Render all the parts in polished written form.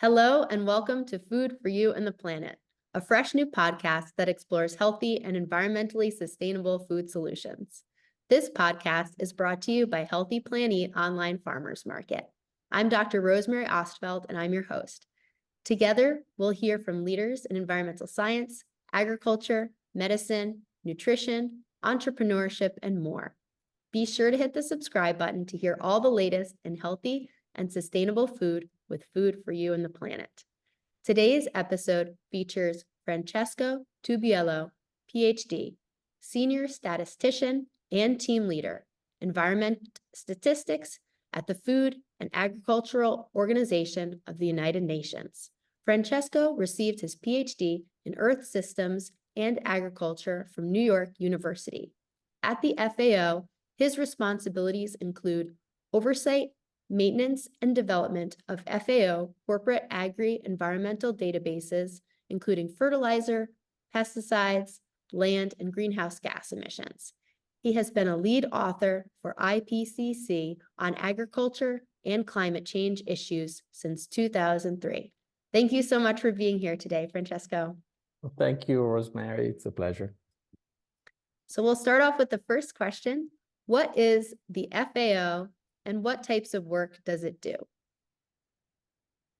Hello and welcome to Food for You and the Planet, a fresh new podcast that explores healthy and environmentally sustainable food solutions. This podcast is brought to you by Healthy Plan Eat Online Farmers Market. I'm Dr. Rosemary Ostfeld and I'm your host. Together, we'll hear from leaders in environmental science, agriculture, medicine, nutrition, entrepreneurship, and more. Be sure to hit the subscribe button to hear all the latest in healthy and sustainable food with Food for You and the Planet. Today's episode features Francesco Tubiello, PhD, Senior Statistician and Team Leader, Environment Statistics at the Food and Agricultural Organization of the United Nations. Francesco received his PhD in Earth Systems and Agriculture from New York University. At the FAO, his responsibilities include oversight, maintenance, and development of FAO corporate agri-environmental databases, including fertilizer, pesticides, land, and greenhouse gas emissions. He has been a lead author for IPCC on agriculture and climate change issues since 2003. Thank you so much for being here today, Francesco. Well, thank you, Rosemary. It's a pleasure. So we'll start off with the first question. What is the FAO and what types of work does it do?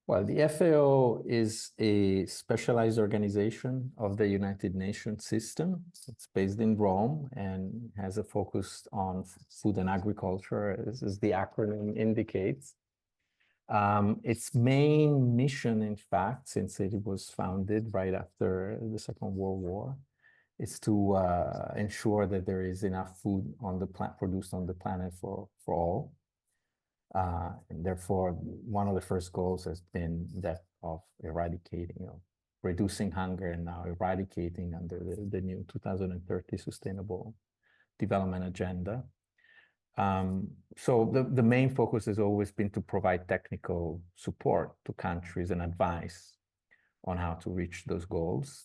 Well, the FAO is a specialized organization of the United Nations system. It's based in Rome and has a focus on food and agriculture, as the acronym indicates. Its main mission, in fact, since it was founded right after the Second World War, is to ensure that there is enough food on the produced on the planet for all. And therefore, one of the first goals has been that of eradicating, reducing hunger and now eradicating under the new 2030 Sustainable Development Agenda. So the main focus has always been to provide technical support to countries and advice on how to reach those goals.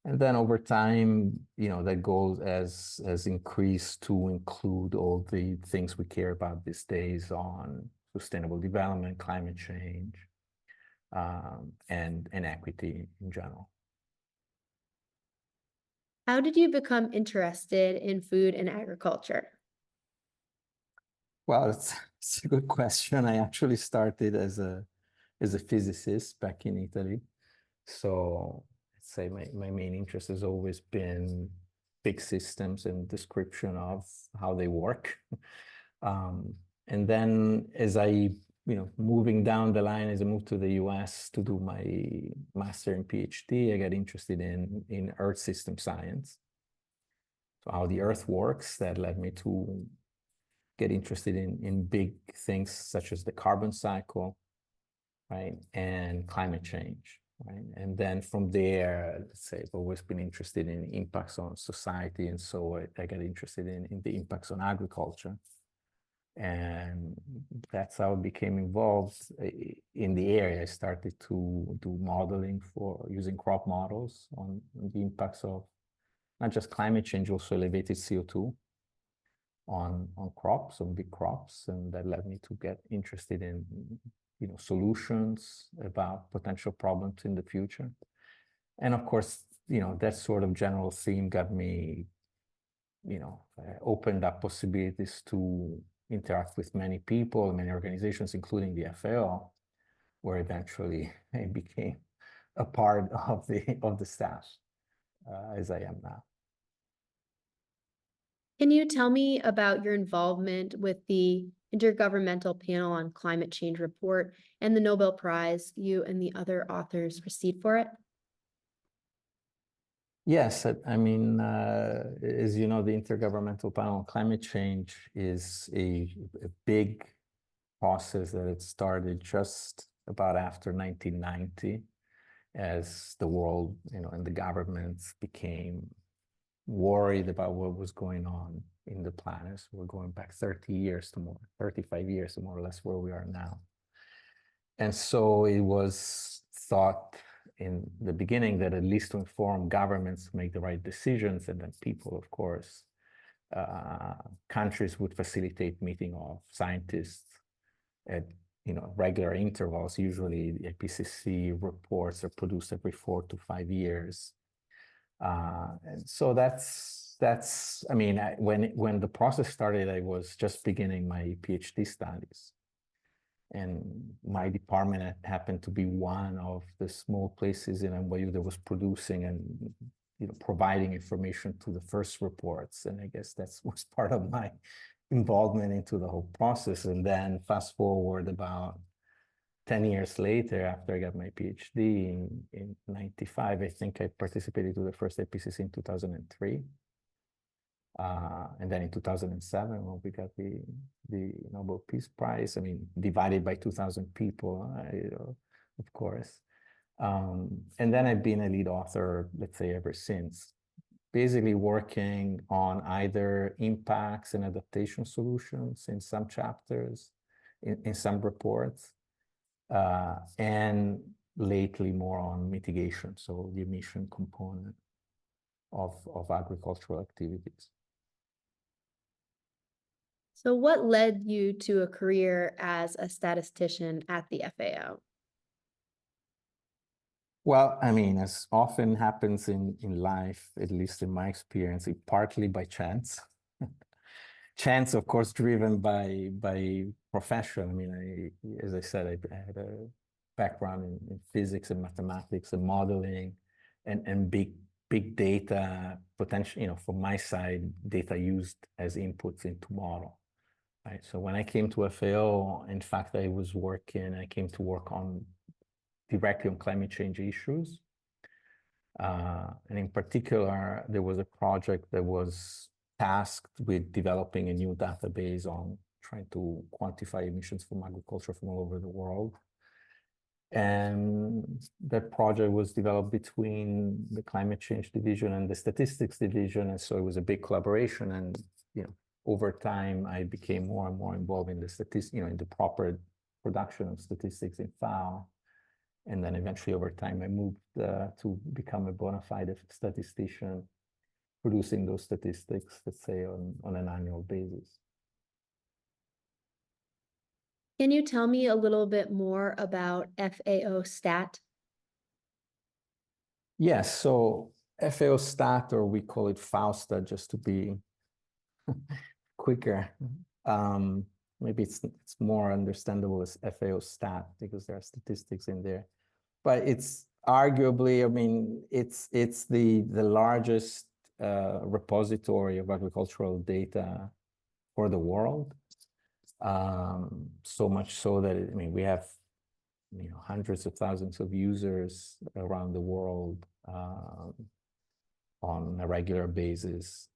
And then over time, that goal has increased to include all the things we care about these days on sustainable development, climate change, and equity in general. How did you become interested in food and agriculture? Well, it's a good question. I actually started as a physicist back in Italy. So say my main interest has always been big systems and description of how they work. And then as I, moving down the line, as I moved to the US to do my master and PhD, I got interested in Earth system science. So how the Earth works, that led me to get interested in big things such as the carbon cycle, right, and climate change. Right. And then from there, let's say I've always been interested in impacts on society. And so I got interested in the impacts on agriculture. And that's how I became involved in the area. I started to do modeling using crop models on the impacts of not just climate change, also elevated CO2 on crops, on big crops. And that led me to get interested in solutions about potential problems in the future. And of course, that sort of general theme got me, opened up possibilities to interact with many people, many organizations, including the FAO, where eventually I became a part of the staff, as I am now. Can you tell me about your involvement with the Intergovernmental Panel on Climate Change report and the Nobel Prize you and the other authors received for it? Yes, I mean, as you know, the Intergovernmental Panel on Climate Change is a big process that it started just about after 1990, as the world, and the governments became worried about what was going on in the planet. So we're going back 30 years to more, 35 years to more or less where we are now. And so it was thought in the beginning that at least to inform governments to make the right decisions, and then people, of course, countries would facilitate meeting of scientists at regular intervals. Usually the IPCC reports are produced every 4 to 5 years. And so I mean, when the process started, I was just beginning my PhD studies. And my department happened to be one of the small places in NYU that was producing and providing information to the first reports. And I guess that was part of my involvement into the whole process. And then fast forward about 10 years later, after I got my PhD in 95, I think I participated to the first IPCC in 2003. And then in 2007, when we got the Nobel Peace Prize, I mean, divided by 2,000 people, of course. And then I've been a lead author, let's say, ever since, basically working on either impacts and adaptation solutions in some chapters, in some reports, and lately more on mitigation, so the emission component of agricultural activities. So what led you to a career as a statistician at the FAO? Well, I mean, as often happens in life, at least in my experience, partly by chance. Chance, of course, driven by profession. I mean, as I said, I had a background in physics and mathematics and modeling and big data, potential, from my side, data used as inputs into model. Right. So when I came to FAO, in fact, I came to work directly on climate change issues. And in particular, there was a project that was tasked with developing a new database on trying to quantify emissions from agriculture from all over the world. And that project was developed between the climate change division and the statistics division. And so it was a big collaboration. And, over time, I became more and more involved in the in the proper production of statistics in FAO. And then eventually over time, I moved to become a bona fide statistician, producing those statistics, let's say, on an annual basis. Can you tell me a little bit more about FAOSTAT? Yes, so FAOSTAT, or we call it FAOSTAT just to be quicker. Maybe it's more understandable as FAOSTAT because there are statistics in there. But it's arguably, I mean, it's the largest repository of agricultural data for the world. So much so that, I mean, we have hundreds of thousands of users around the world on a regular basis.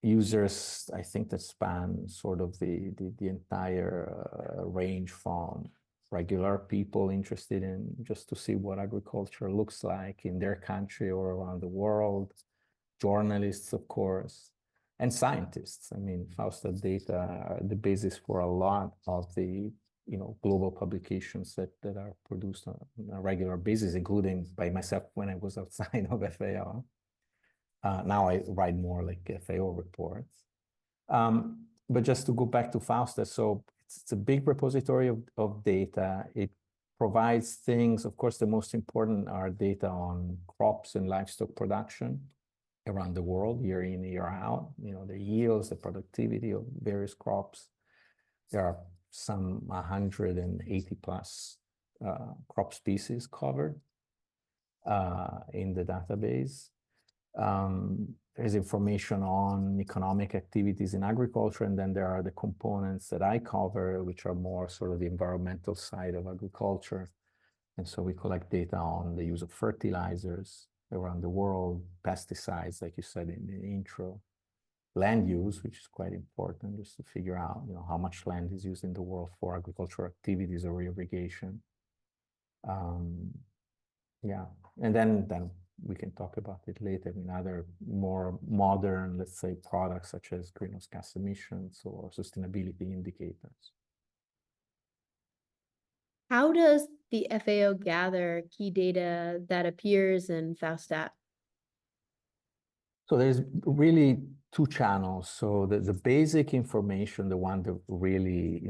Users, I think, that span sort of the entire range from regular people interested in just to see what agriculture looks like in their country or around the world, journalists, of course, and scientists. I mean, FAOSTAT data are the basis for a lot of the global publications that are produced on a regular basis, including by myself when I was outside of FAO. Now I write more like FAO reports. But just to go back to FAOSTAT, so it's a big repository of data. It provides things, of course, the most important are data on crops and livestock production around the world, year in, year out, the yields, the productivity of various crops. There are some 180 plus crop species covered in the database. There's information on economic activities in agriculture, and then there are the components that I cover, which are more sort of the environmental side of agriculture. And so we collect data on the use of fertilizers around the world, pesticides, like you said in the intro, land use, which is quite important just to figure out, how much land is used in the world for agricultural activities or irrigation. Yeah, and then we can talk about it later in other more modern, let's say, products such as greenhouse gas emissions or sustainability indicators. How does the FAO gather key data that appears in FAOSTAT? So there's really two channels. So the basic information, the one that really,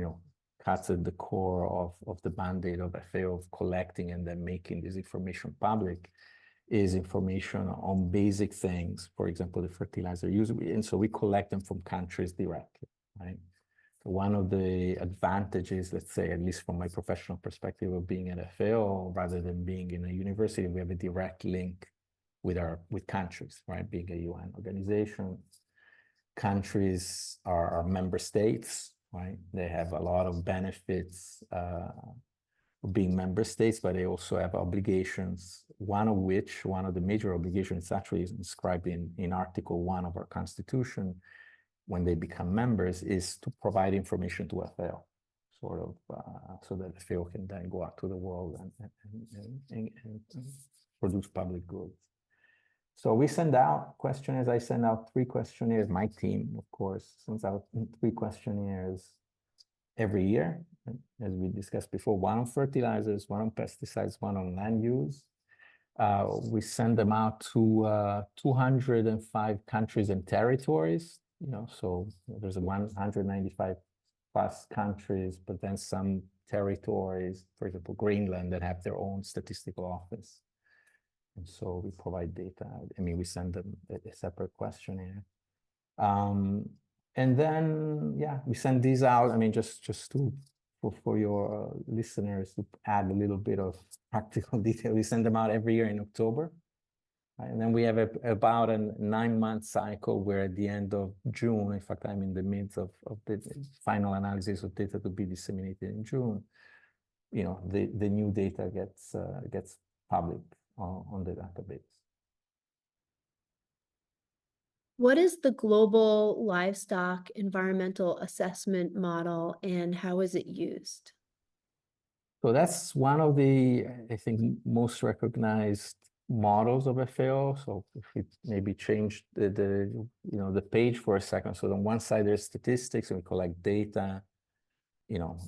cuts at the core of the mandate of FAO of collecting and then making this information public is information on basic things, for example, the fertilizer use. And so we collect them from countries directly, right? So one of the advantages, let's say, at least from my professional perspective of being at FAO, rather than being in a university, we have a direct link with countries, right? Being a UN organization, countries are member states, right? They have a lot of benefits being member states, but they also have obligations, one of the major obligations actually is inscribed in Article 1 of our Constitution when they become members, is to provide information to FAO, sort of, so that FAO can then go out to the world and produce public goods. So we send out questionnaires. I send out 3 questionnaires. My team, of course, sends out 3 questionnaires every year, as we discussed before, 1 on fertilizers, 1 on pesticides, 1 on land use. We send them out to 205 countries and territories, so there's 195 plus countries, but then some territories, for example, Greenland, that have their own statistical office. And so we provide data. I mean, we send them a separate questionnaire. And then, yeah, we send these out. I mean, just for your listeners to add a little bit of practical detail, we send them out every year in October. Right? And then we have about a 9-month cycle where at the end of June, in fact, I'm in the midst of the final analysis of data to be disseminated in June, the new data gets public on the database. What is the global livestock environmental assessment model and how is it used? So that's one of the, I think, most recognized models of FAO. So if we maybe change the page for a second. So on one side there's statistics and we collect data.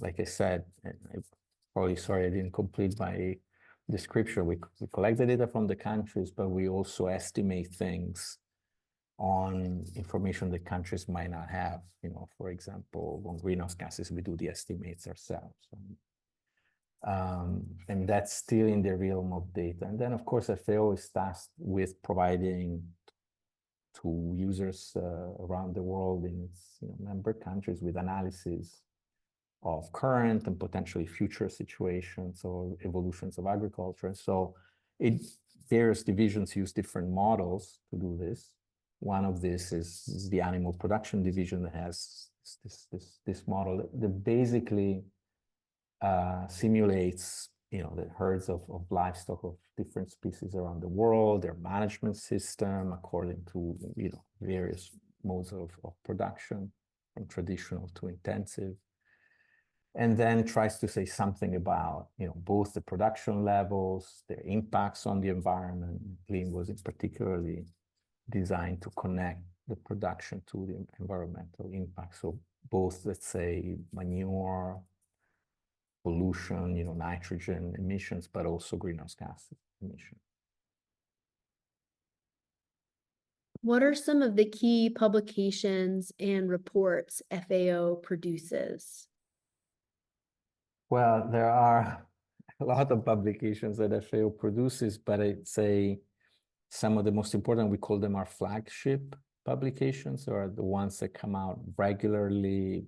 Like I said, I'm probably sorry I didn't complete my description. We collect the data from the countries, but we also estimate things on information that countries might not have. For example, on greenhouse gases, we do the estimates ourselves. And that's still in the realm of data. And then, of course, FAO is tasked with providing to users around the world in its member countries with analysis of current and potentially future situations or evolutions of agriculture. So various divisions use different models to do this. One of this is the animal production division that has this model that basically simulates the herds of livestock of different species around the world, their management system according to various modes of production, from traditional to intensive, and then tries to say something about both the production levels, their impacts on the environment. Lean was particularly designed to connect the production to the environmental impact. So both, let's say, manure, pollution, nitrogen emissions, but also greenhouse gas emissions. What are some of the key publications and reports FAO produces? Well, there are a lot of publications that FAO produces, but I'd say some of the most important, we call them our flagship publications, or the ones that come out regularly,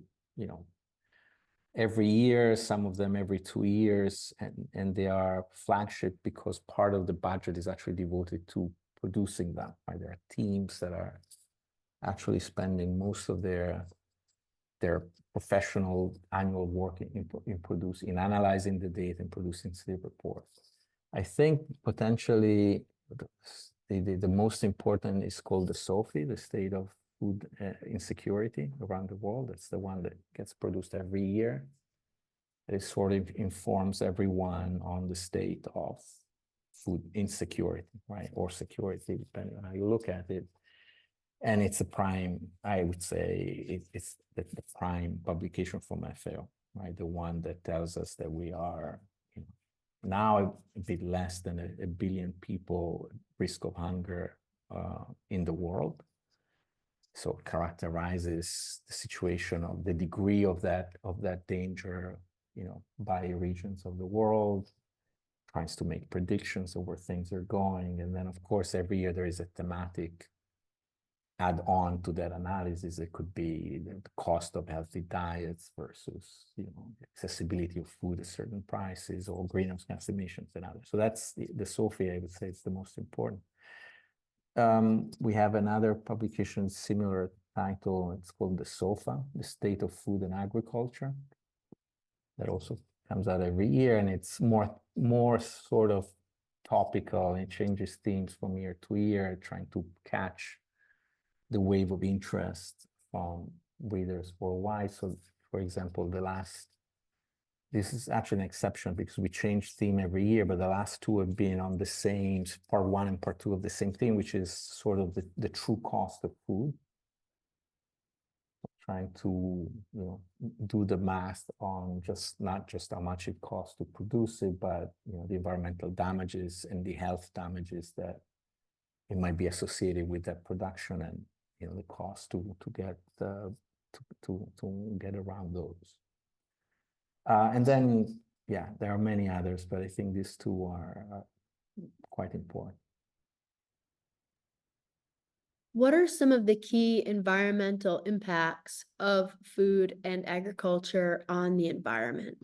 every year, some of them every 2 years, and they are flagship because part of the budget is actually devoted to producing them. Right? There are teams that are actually spending most of their professional annual work in analyzing the data and producing state reports. I think potentially the most important is called the SOFI, the State of Food Insecurity around the world. That's the one that gets produced every year. It sort of informs everyone on the state of food insecurity, right? Or security, depending on how you look at it. And it's a prime, I would say, it's the prime publication from FAO, right? The one that tells us that we are now a bit less than a billion people risk of hunger in the world. So it characterizes the situation of the degree of that danger, by regions of the world, tries to make predictions of where things are going. And then, of course, every year there is a thematic add on to that analysis. It could be the cost of healthy diets versus, accessibility of food at certain prices, or greenhouse gas emissions and others. So that's the SOFI, I would say, is the most important. We have another publication, similar title. It's called the SOFA, the State of Food and Agriculture. That also comes out every year, and it's more sort of topical, and it changes themes from year to year, trying to catch the wave of interest from readers worldwide. So, for example, this is actually an exception because we change theme every year, but the last two have been on the same, part one and part two of the same thing, which is sort of the true cost of food. Trying to, do the math on not just how much it costs to produce it, but, the environmental damages and the health damages that it might be associated with that production, and, the cost to get around those. And then, there are many others, but I think these two are quite important. What are some of the key environmental impacts of food and agriculture on the environment?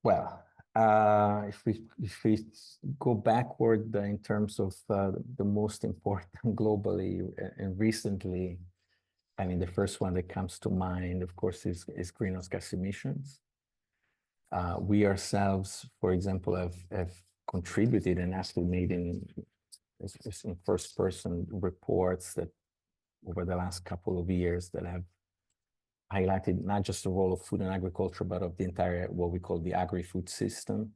Well, if we go backward in terms of the most important globally and recently, I mean, the first one that comes to mind, of course, is greenhouse gas emissions. We ourselves, for example, have contributed and actually made in first-person reports that over the last couple of years that have highlighted not just the role of food and agriculture, but of the entire, what we call the agri-food system.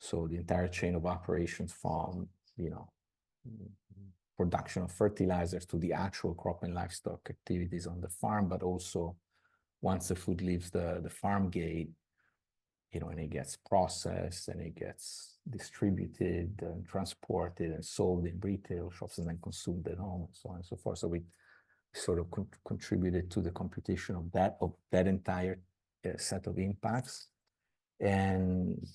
So the entire chain of operations from, production of fertilizers to the actual crop and livestock activities on the farm, but also once the food leaves the farm gate, and it gets processed and it gets distributed and transported and sold in retail shops and then consumed at home, and so on and so forth. So we sort of contributed to the computation of that entire set of impacts. And,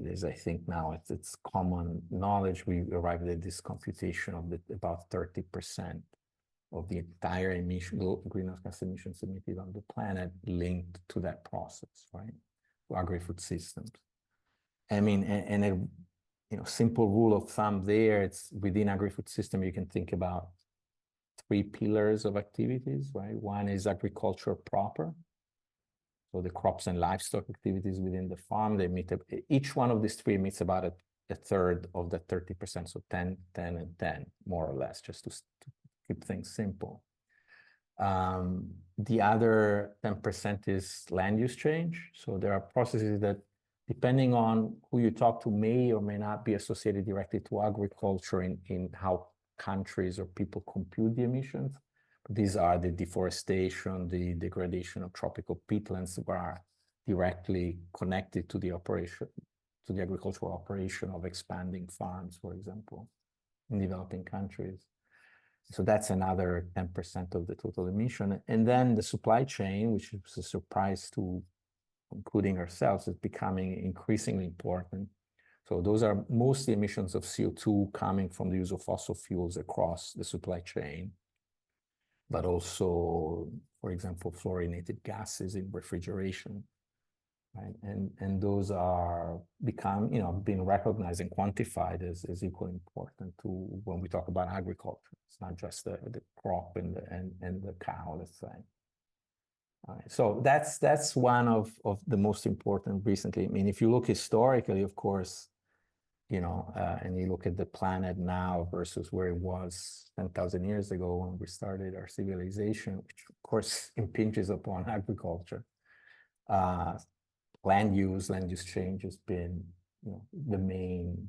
as I think now it's common knowledge, we arrived at this computation of about 30% of the entire greenhouse gas emissions emitted on the planet linked to that process, right? Agri-food systems. I mean, and a simple rule of thumb there, it's within agri-food system, you can think about 3 pillars of activities, right? One is agriculture proper. So the crops and livestock activities within the farm, each one of these 3 emits about a third of the 30%, so 10, 10, and 10, more or less, just to keep things simple. The other 10% is land use change. So there are processes that, depending on who you talk to, may or may not be associated directly to agriculture in how countries or people compute the emissions. But these are the deforestation, the degradation of tropical peatlands that are directly connected to the operation, to the agricultural operation of expanding farms, for example, in developing countries. So that's another 10% of the total emission. And then the supply chain, which is a surprise to including ourselves, is becoming increasingly important. So those are mostly emissions of CO2 coming from the use of fossil fuels across the supply chain, but also, for example, fluorinated gases in refrigeration. Right? And those are being recognized and quantified as equally important to when we talk about agriculture. It's not just the crop and the cow, let's say. All right. So that's one of the most important recently. I mean, if you look historically, of course, and you look at the planet now versus where it was 10,000 years ago when we started our civilization, which of course impinges upon agriculture. Land use change has been, the main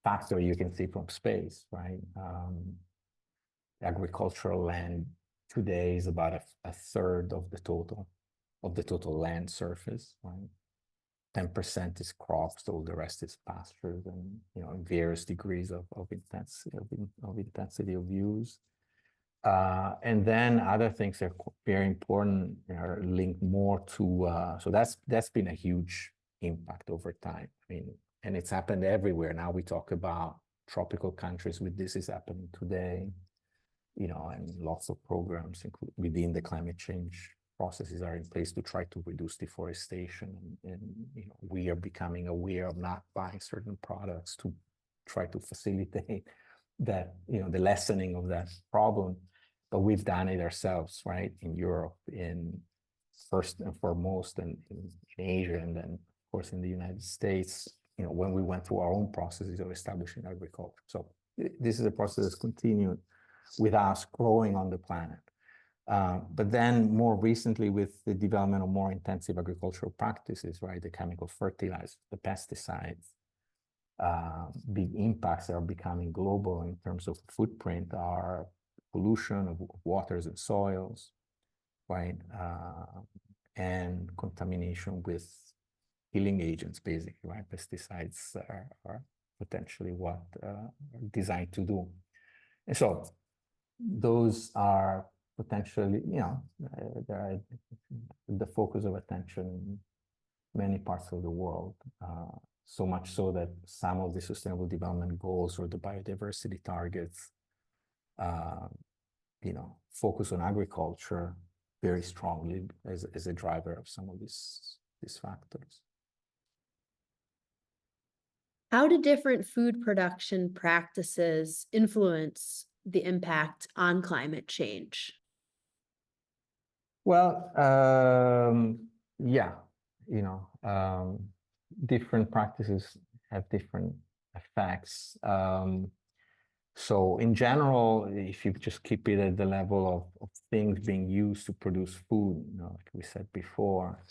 factor you can see from space, right? Agricultural land today is about a third of the total land surface, right? 10% is crops, all the rest is pastures, and in various degrees of intensity of use. And then other things that are very important are linked more to, so that's been a huge impact over time. I mean, and it's happened everywhere. Now we talk about tropical countries with this is happening today, and lots of programs within the climate change processes are in place to try to reduce deforestation. And we are becoming aware of not buying certain products to try to facilitate that, the lessening of that problem. But we've done it ourselves, right? In Europe, in first and foremost, and in Asia, and then of course in the United States, when we went through our own processes of establishing agriculture. So this is a process that's continued with us growing on the planet. But then more recently with the development of more intensive agricultural practices, right? The chemical fertilizers, the pesticides, big impacts that are becoming global in terms of footprint are pollution of waters and soils, right? And contamination with killing agents, basically, right? Pesticides are potentially what are designed to do. And so those are potentially, they're the focus of attention in many parts of the world. So much so that some of the Sustainable Development Goals or the biodiversity targets, focus on agriculture very strongly as a driver of some of these factors. How do different food production practices influence the impact on climate change? Well, yeah, different practices have different effects. So in general, if you just keep it at the level of things being used to produce food, like we said before,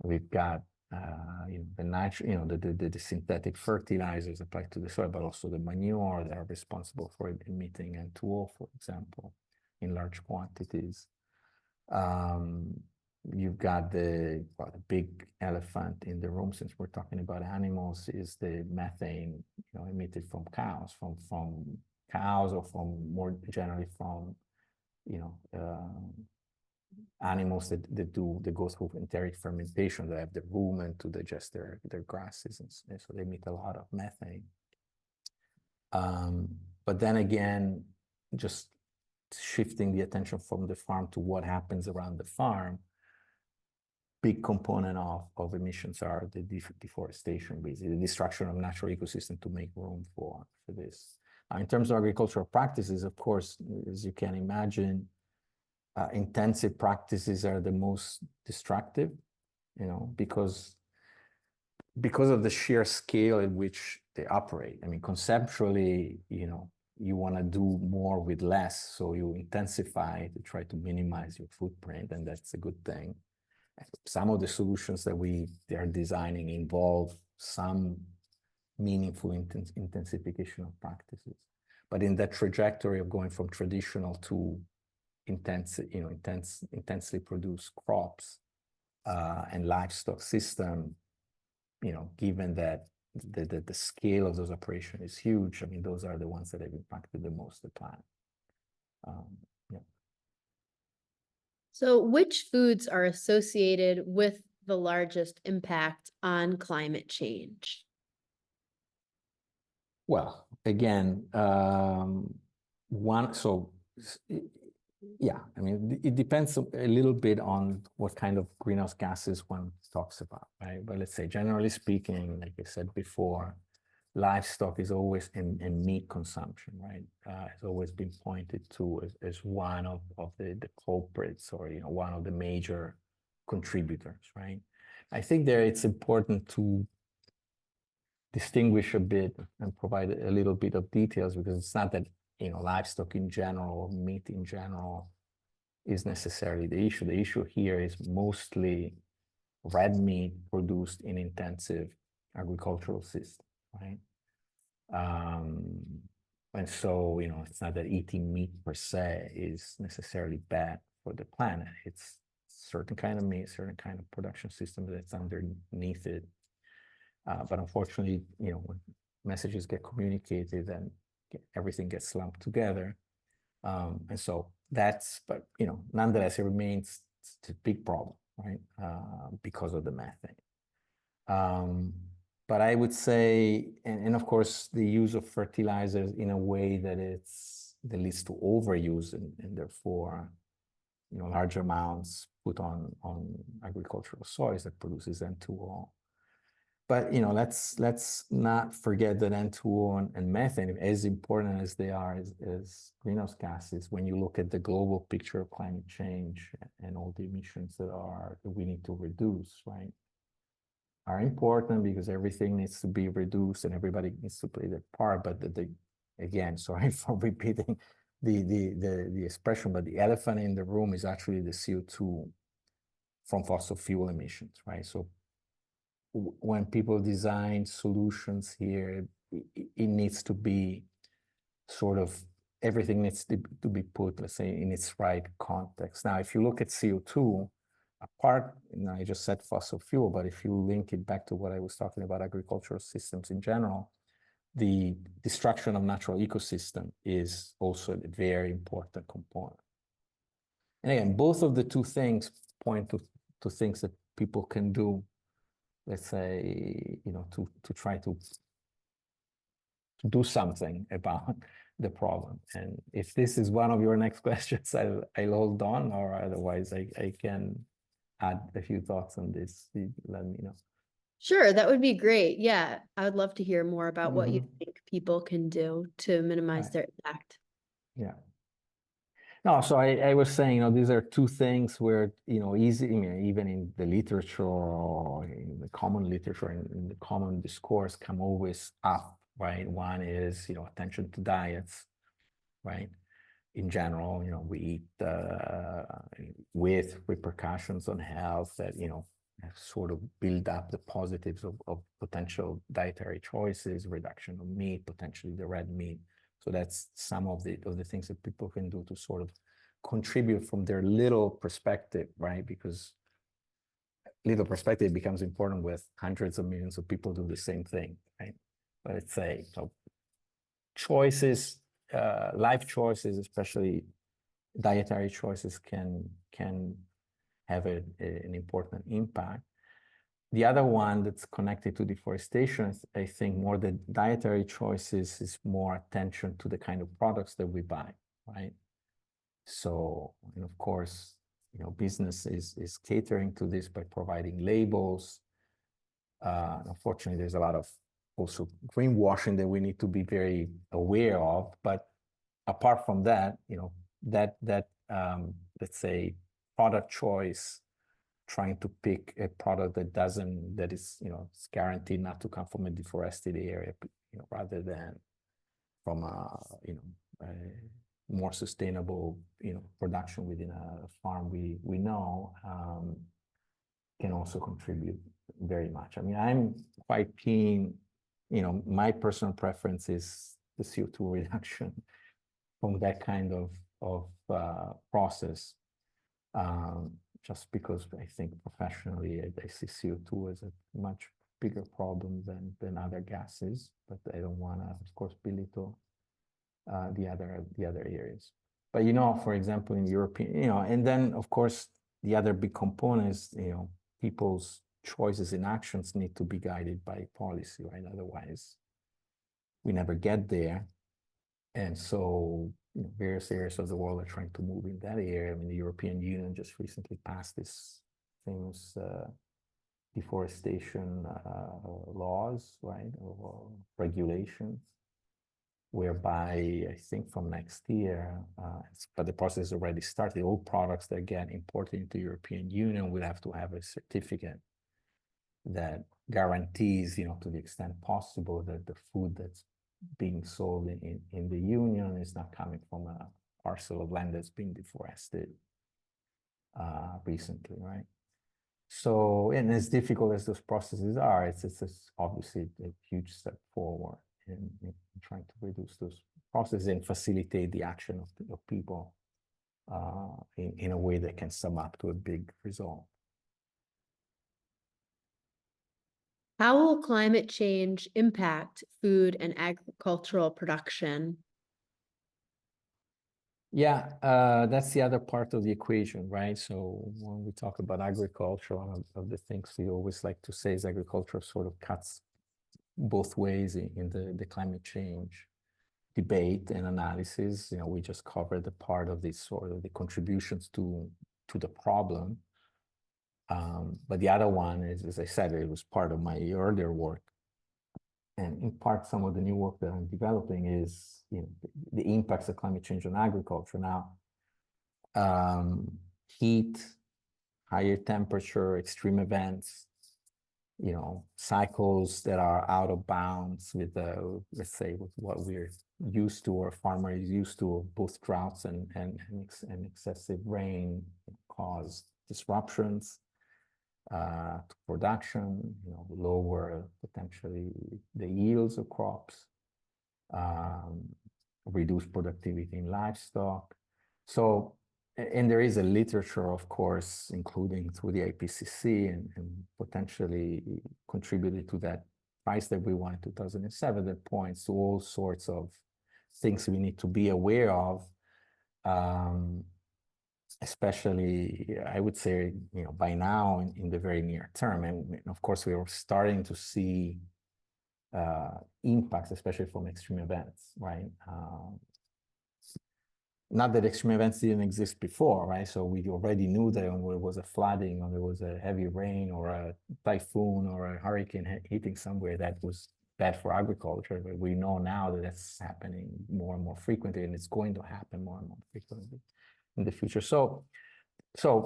we've got the synthetic fertilizers applied to the soil, but also the manure that are responsible for emitting N2O, for example, in large quantities. You've got the big elephant in the room, since we're talking about animals, is the methane emitted from cows, from cows, or from more generally from animals that go through enteric fermentation, that have the rumen to digest their grasses, and so they emit a lot of methane. But then again, just shifting the attention from the farm to what happens around the farm, big component of emissions are the deforestation, basically the destruction of natural ecosystem to make room for this. In terms of agricultural practices, of course, as you can imagine, intensive practices are the most destructive, because of the sheer scale at which they operate. I mean, conceptually, you want to do more with less, so you intensify to try to minimize your footprint, and that's a good thing. Some of the solutions that we are designing involve some meaningful intensification of practices. But in that trajectory of going from traditional to intensely produced crops and livestock system, given that the scale of those operations is huge, I mean, those are the ones that have impacted the most the planet. Yeah. So which foods are associated with the largest impact on climate change? Well, again, yeah, I mean, it depends a little bit on what kind of greenhouse gases one talks about, right? But let's say, generally speaking, like I said before, livestock is always in meat consumption, right? It's always been pointed to as one of the culprits, or one of the major contributors, right? I think there it's important to distinguish a bit and provide a little bit of details, because it's not that livestock in general or meat in general is necessarily the issue. The issue here is mostly red meat produced in intensive agricultural systems, right? And so, it's not that eating meat per se is necessarily bad for the planet. It's certain kind of meat, certain kind of production system that's underneath it. But unfortunately, when messages get communicated, then everything gets lumped together. And so but nonetheless, it remains a big problem, right? Because of the methane. But I would say, and of course, the use of fertilizers in a way that leads to overuse and therefore, large amounts put on agricultural soils that produces N2O. But let's not forget that N2O and methane, as important as they are as greenhouse gases, when you look at the global picture of climate change and all the emissions that we need to reduce, right, are important because everything needs to be reduced and everybody needs to play their part. But again, sorry for repeating the expression, but the elephant in the room is actually the CO2 from fossil fuel emissions, right? So when people design solutions here, it needs to be sort of, everything needs to be put, let's say, in its right context. Now, if you look at CO2, apart, I just said fossil fuel, but if you link it back to what I was talking about, agricultural systems in general, the destruction of natural ecosystem is also a very important component. And again, both of the two things point to things that people can do, let's say, to try to do something about the problem. And if this is one of your next questions, I'll hold on, or otherwise I can add a few thoughts on this. Let me know. Sure, that would be great. Yeah, I would love to hear more about what you think people can do to minimize their impact. Yeah. No, so I was saying, these are two things where, easy, even in the literature or in the common literature and in the common discourse come always up, right? One is, attention to diets, right? In general, we eat with repercussions on health that, sort of build up the positives of potential dietary choices, reduction of meat, potentially the red meat. So that's some of the things that people can do to sort of contribute from their little perspective, right? Because little perspective becomes important with hundreds of millions of people do the same thing, right? But it's so choices, life choices, especially dietary choices, can have an important impact. The other one that's connected to deforestation, I think more than dietary choices, is more attention to the kind of products that we buy, right? So, and of course, business is catering to this by providing labels. Unfortunately, there's a lot of also greenwashing that we need to be very aware of. But apart from that, let's say product choice, trying to pick a product that is guaranteed not to come from a deforested area, rather than from a more sustainable production within a farm we know, can also contribute very much. I mean, I'm quite keen, my personal preference is the CO2 reduction from that kind of process. Just because I think professionally I see CO2 as a much bigger problem than other gases, but I don't want to, of course, belittle the other areas. But for example, in European, and then of course the other big component is people's choices and actions need to be guided by policy, right? Otherwise, we never get there. And so various areas of the world are trying to move in that area. I mean, the European Union just recently passed this famous deforestation laws, right, or regulations, whereby I think from next year, but the process already started, all products that get imported into the European Union will have to have a certificate that guarantees, to the extent possible, that the food that's being sold in the union is not coming from a parcel of land that's been deforested recently, right? So, and as difficult as those processes are, it's obviously a huge step forward in trying to reduce those processes and facilitate the action of people in a way that can sum up to a big result. How will climate change impact food and agricultural production? Yeah, that's the other part of the equation, right? So when we talk about agriculture, one of the things we always like to say is agriculture sort of cuts both ways in the climate change debate and analysis. You know, we just covered the part of this sort of the contributions to the problem. But the other one is, as I said, it was part of my earlier work. And in part, some of the new work that I'm developing is, you know, the impacts of climate change on agriculture. Now, heat, higher temperature, extreme events, you know, cycles that are out of bounds with the, let's say, with what we're used to or farmer is used to, both droughts and excessive rain cause disruptions to production, you know, lower potentially the yields of crops, reduce productivity in livestock. So, and there is a literature, of course, including through the IPCC and potentially contributed to that price that we won in 2007 that points to all sorts of things we need to be aware of, especially, I would say, you know, by now in the very near term. And of course, we are starting to see impacts, especially from extreme events, right? Not that extreme events didn't exist before, right? So we already knew that when there was a flooding or there was a heavy rain or a typhoon or a hurricane hitting somewhere, that was bad for agriculture. But we know now that that's happening more and more frequently, and it's going to happen more and more frequently in the future. So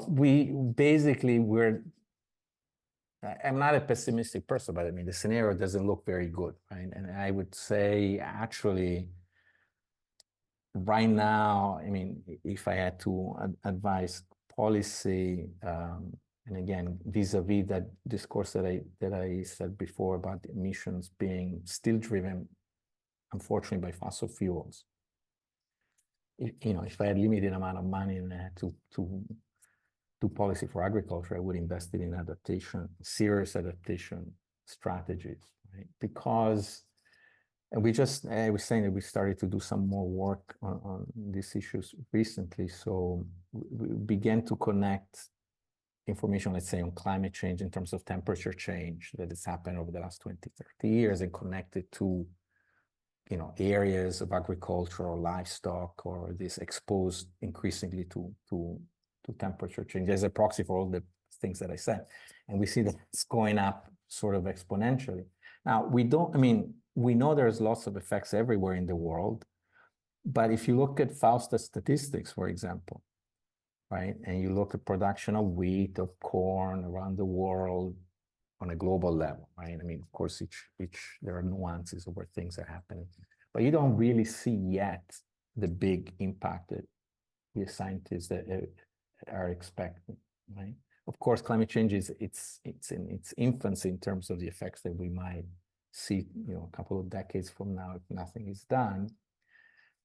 we basically, I'm not a pessimistic person, but I mean, the scenario doesn't look very good, right? And I would say, actually, right now, I mean, if I had to advise policy, and again, vis-a-vis that discourse that I said before about emissions being still driven, unfortunately, by fossil fuels. You know, if I had limited amount of money and I had to do policy for agriculture, I would invest it in adaptation, serious adaptation strategies, right? Because, and I was saying that we started to do some more work on these issues recently. So we began to connect information, let's say, on climate change in terms of temperature change that has happened over the last 20, 30 years and connect it to, you know, areas of agriculture or livestock or this exposed increasingly to temperature change as a proxy for all the things that I said. And we see that it's going up sort of exponentially. Now, we know there's lots of effects everywhere in the world, but if you look at FAOSTAT statistics, for example, right, and you look at production of wheat, of corn around the world on a global level, right? I mean, of course, there are nuances of where things are happening, but you don't really see yet the big impact that the scientists that are expecting, right? Of course, climate change it's in its infancy in terms of the effects that we might see, you know, a couple of decades from now if nothing is done.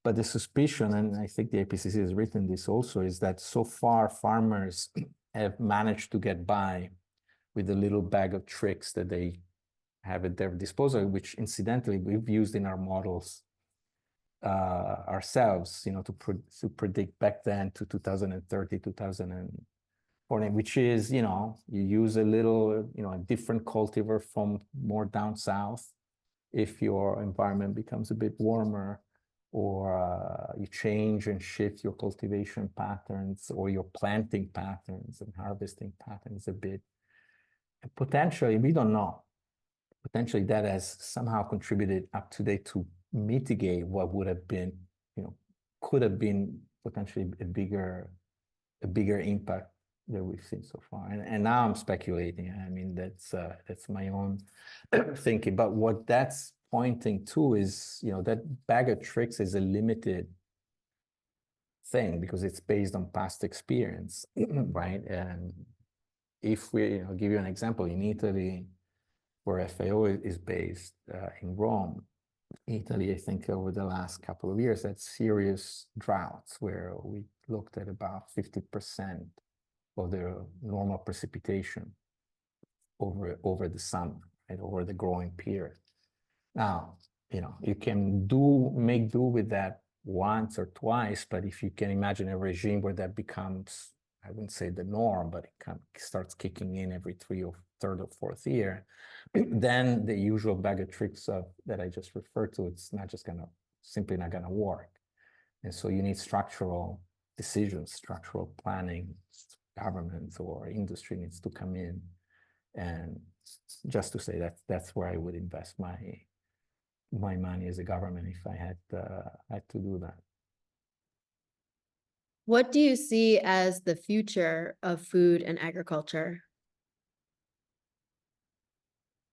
But the suspicion, and I think the IPCC has written this also, is that so far farmers have managed to get by with a little bag of tricks that they have at their disposal, which incidentally we've used in our models ourselves, you know, to predict back then to 2030, 2040, which is, you know, you use a little, you know, a different cultivar from more down south if your environment becomes a bit warmer, or you change and shift your cultivation patterns or your planting patterns and harvesting patterns a bit. And potentially, we don't know, potentially that has somehow contributed up to date to mitigate what would have been, you know, could have been potentially a bigger impact that we've seen so far. And now I'm speculating. I mean, that's my own thinking. But what that's pointing to is, you know, that bag of tricks is a limited thing because it's based on past experience, right? And if we, you know, give you an example, in Italy, where FAO is based in Rome, Italy, I think over the last couple of years, had serious droughts where we looked at about 50% of the normal precipitation over the summer and over the growing period. Now, you can make do with that once or twice, but if you can imagine a regime where that becomes, I wouldn't say the norm, but it kind of starts kicking in every third or fourth year, then the usual bag of tricks that I just referred to, it's not just simply not gonna work. And so you need structural decisions, structural planning, government or industry needs to come in. And just to say that's where I would invest my money as a government if I had to do that. What do you see as the future of food and agriculture?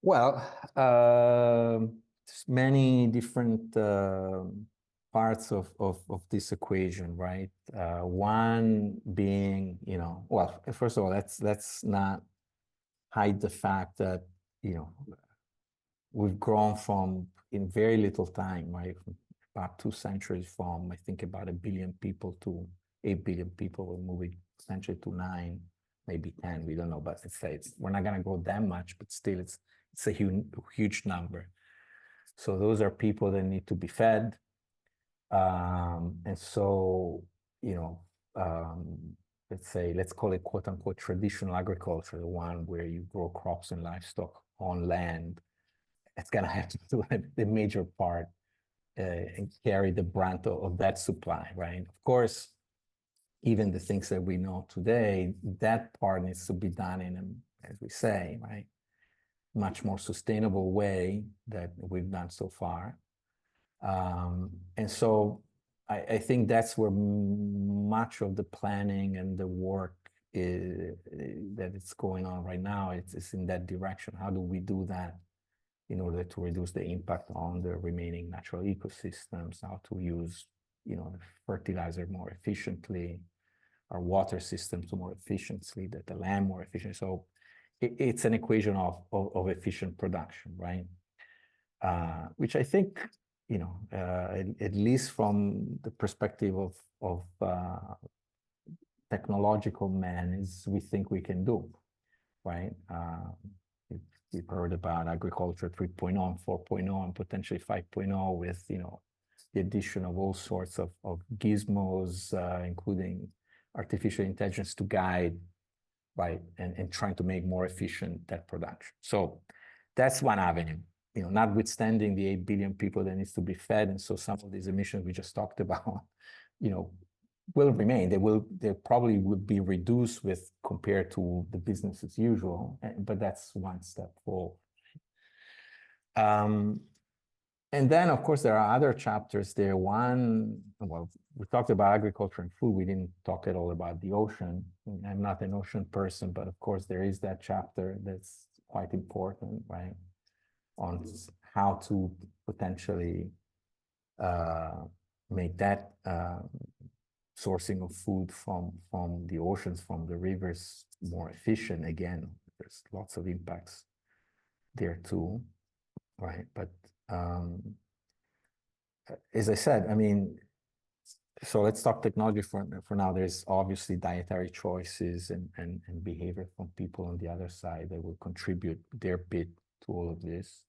Well, there's many different parts of this equation, right? One being, well, first of all, let's not hide the fact that, we've grown from, in very little time, right? About 2 centuries from, I think, about 1 billion people to 8 billion people. We're moving essentially to 9, maybe 10, we don't know, but let's say we're not gonna grow that much, but still it's a huge number. So those are people that need to be fed. And so, let's call it quote unquote traditional agriculture, the one where you grow crops and livestock on land. It's gonna have to do the major part and carry the brunt of that supply, right? Of course, even the things that we know today, that part needs to be done in, as we say, right, much more sustainable way that we've done so far. And so I think that's where much of the planning and the work that it's going on right now. It's in that direction. How do we do that in order to reduce the impact on the remaining natural ecosystems? How to use, fertilizer more efficiently, our water systems more efficiently, the land more efficiently. So it's an equation of efficient production, right? Which I think, at least from the perspective of technological man, is we think we can do, right? We've heard about agriculture 3.0 and 4.0 and potentially 5.0 with, the addition of all sorts of gizmos, including artificial intelligence to guide, right, and trying to make more efficient that production. So that's one avenue, notwithstanding the 8 billion people that needs to be fed. And so some of these emissions we just talked about, will remain. They probably would be reduced compared to the business as usual, but that's one step forward. And then, of course, there are other chapters there. One, well, we talked about agriculture and food. We didn't talk at all about the ocean. I'm not an ocean person, but of course, there is that chapter that's quite important, right? On how to potentially make that sourcing of food from the oceans, from the rivers, more efficient. Again, there's lots of impacts there too, right? But as I said, I mean, so let's talk technology for now. There's obviously dietary choices and behavior from people on the other side that will contribute their bit to all of this.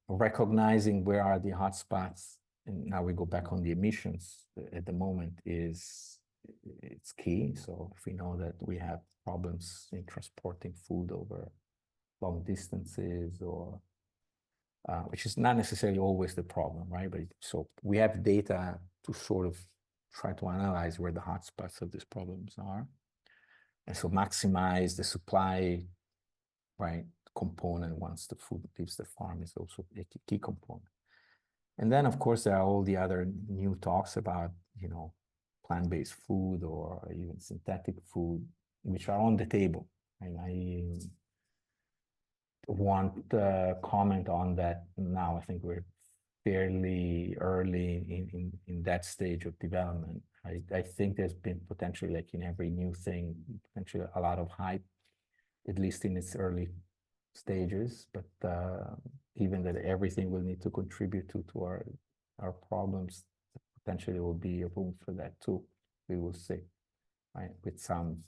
Recognizing where are the hotspots, and now we go back on the emissions at the moment, it's key. So if we know that we have problems in transporting food over long distances, or which is not necessarily always the problem, right? But so we have data to sort of try to analyze where the hotspots of these problems are, and so maximize the supply, right, component once the food leaves the farm is also a key component. And then, of course, there are all the other new talks about, plant-based food or even synthetic food, which are on the table. And I want to comment on that now. I think we're fairly early in that stage of development. I think there's been potentially, like in every new thing, potentially a lot of hype, at least in its early stages, but even that everything will need to contribute to our problems, potentially will be a room for that too. We will see, right, with some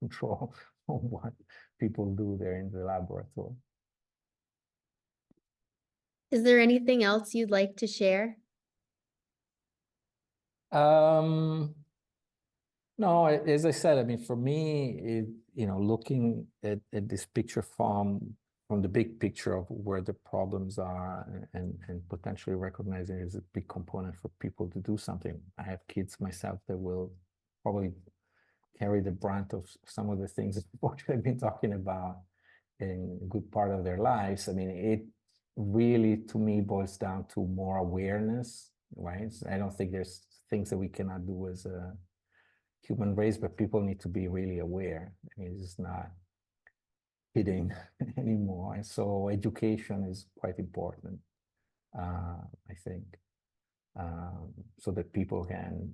control on what people do there in the laboratory. Is there anything else you'd like to share? No, as I said, I mean, for me, looking at this picture from the big picture of where the problems are and potentially recognizing it as a big component for people to do something. I have kids myself that will probably carry the brunt of some of the things that I've been talking about in a good part of their lives. I mean, it really, to me, boils down to more awareness, right? I don't think there's things that we cannot do as a human race, but people need to be really aware. I mean, it's not hidden anymore. And so education is quite important, I think, so that people can,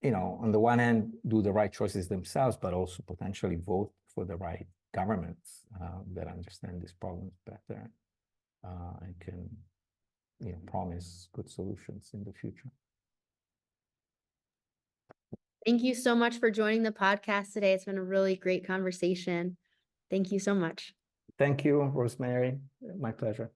on the one hand, do the right choices themselves, but also potentially vote for the right governments that understand these problems better and can, promise good solutions in the future. Thank you so much for joining the podcast today. It's been a really great conversation. Thank you so much. Thank you, Rosemary. My pleasure.